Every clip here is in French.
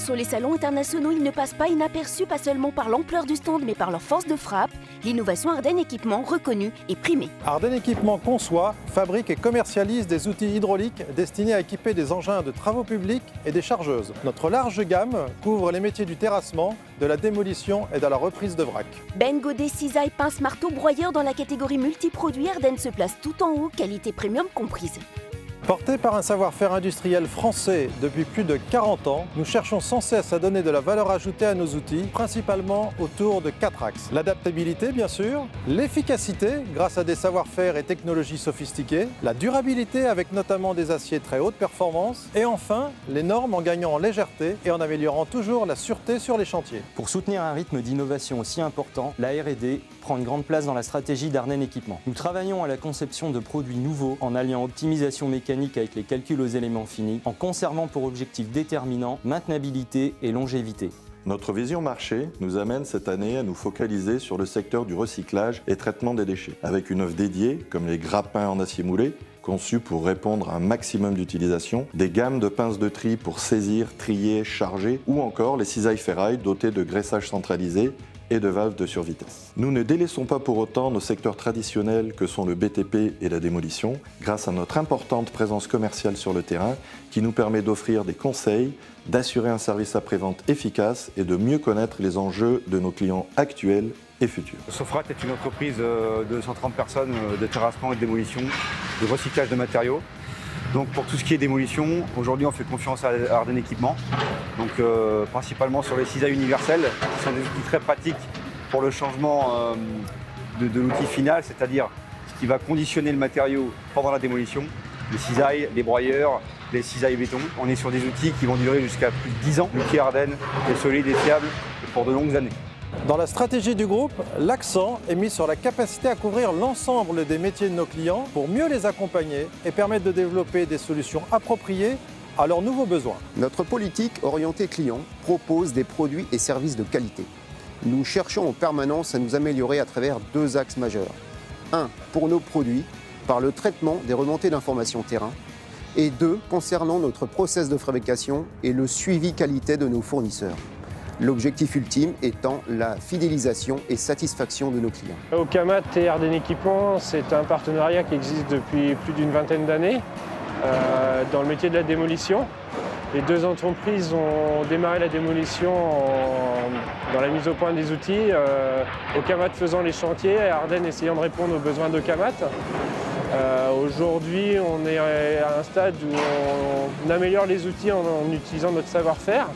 sur les salons internationaux, ils ne passent pas inaperçus, pas seulement par l'ampleur du stand, mais par leur force de frappe. L'innovation Ardennes Équipement reconnue et primée. Ardennes Équipement conçoit, fabrique et commercialise des outils hydrauliques destinés à équiper des engins de travaux publics et des chargeuses. Notre large gamme couvre les métiers du terrassement, de la démolition et de la reprise de vrac. Ben, godet, cisaille, pince, marteau, broyeur dans la catégorie multiproduits, Ardennes se place tout en haut, qualité premium comprise. Portés par un savoir-faire industriel français depuis plus de 40 ans, nous cherchons sans cesse à donner de la valeur ajoutée à nos outils, principalement autour de 4 axes. L'adaptabilité, bien sûr, l'efficacité, grâce à des savoir-faire et technologies sophistiquées, la durabilité avec notamment des aciers très haute performance, et enfin, les normes en gagnant en légèreté et en améliorant toujours la sûreté sur les chantiers. Pour soutenir un rythme d'innovation aussi important, la R&D prend une grande place dans la stratégie d'Ardennes Équipement. Nous travaillons à la conception de produits nouveaux en alliant optimisation mécanique avec les calculs aux éléments finis, en conservant pour objectifs déterminants maintenabilité et longévité. Notre vision marché nous amène cette année à nous focaliser sur le secteur du recyclage et traitement des déchets, avec une offre dédiée comme les grappins en acier moulé, conçus pour répondre à un maximum d'utilisation, des gammes de pinces de tri pour saisir, trier, charger, ou encore les cisailles ferraille dotées de graissage centralisé et de valves de survitesse. Nous ne délaissons pas pour autant nos secteurs traditionnels que sont le BTP et la démolition, grâce à notre importante présence commerciale sur le terrain qui nous permet d'offrir des conseils, d'assurer un service après-vente efficace et de mieux connaître les enjeux de nos clients actuels et futurs. Sofrat est une entreprise de 130 personnes de terrassement et de démolition, de recyclage de matériaux. Donc pour tout ce qui est démolition, aujourd'hui on fait confiance à Ardennes Équipement, donc principalement sur les cisailles universelles, qui sont des outils très pratiques pour le changement de l'outil final, c'est-à-dire ce qui va conditionner le matériau pendant la démolition, les cisailles, les broyeurs, les cisailles béton. On est sur des outils qui vont durer jusqu'à plus de 10 ans. L'outil Ardennes est solide et fiable pour de longues années. Dans la stratégie du groupe, l'accent est mis sur la capacité à couvrir l'ensemble des métiers de nos clients pour mieux les accompagner et permettre de développer des solutions appropriées à leurs nouveaux besoins. Notre politique orientée client propose des produits et services de qualité. Nous cherchons en permanence à nous améliorer à travers 2 axes majeurs. 1. Pour nos produits, par le traitement des remontées d'informations terrain. Et 2. Concernant notre process de fabrication et le suivi qualité de nos fournisseurs. L'objectif ultime étant la fidélisation et satisfaction de nos clients. Aucamat et Ardennes Équipement, c'est un partenariat qui existe depuis plus d'une vingtaine d'années dans le métier de la démolition. Les 2 entreprises ont démarré la démolition dans la mise au point des outils, Aucamat faisant les chantiers et Ardennes essayant de répondre aux besoins d'Aucamat. Aujourd'hui, on est à un stade où on améliore les outils en utilisant notre savoir-faire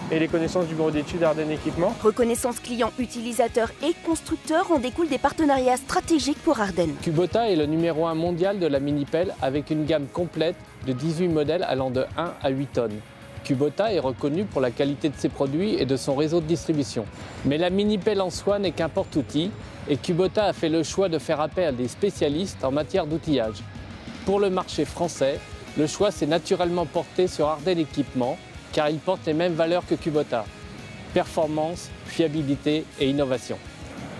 et les connaissances du bureau d'études Ardennes Équipement. Reconnaissance client, utilisateur et constructeur en découle des partenariats stratégiques pour Ardennes. Kubota est le numéro 1 mondial de la mini-pelle avec une gamme complète de 18 modèles allant de 1 à 8 tonnes. Kubota est reconnu pour la qualité de ses produits et de son réseau de distribution. Mais la mini-pelle en soi n'est qu'un porte-outil et Kubota a fait le choix de faire appel à des spécialistes en matière d'outillage. Pour le marché français, le choix s'est naturellement porté sur Ardennes Équipement car il porte les mêmes valeurs que Kubota. Performance, fiabilité et innovation.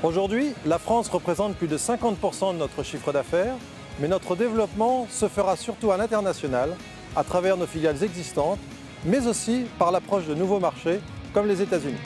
Aujourd'hui, la France représente plus de 50% de notre chiffre d'affaires, mais notre développement se fera surtout à l'international, à travers nos filiales existantes, mais aussi par l'approche de nouveaux marchés comme les États-Unis.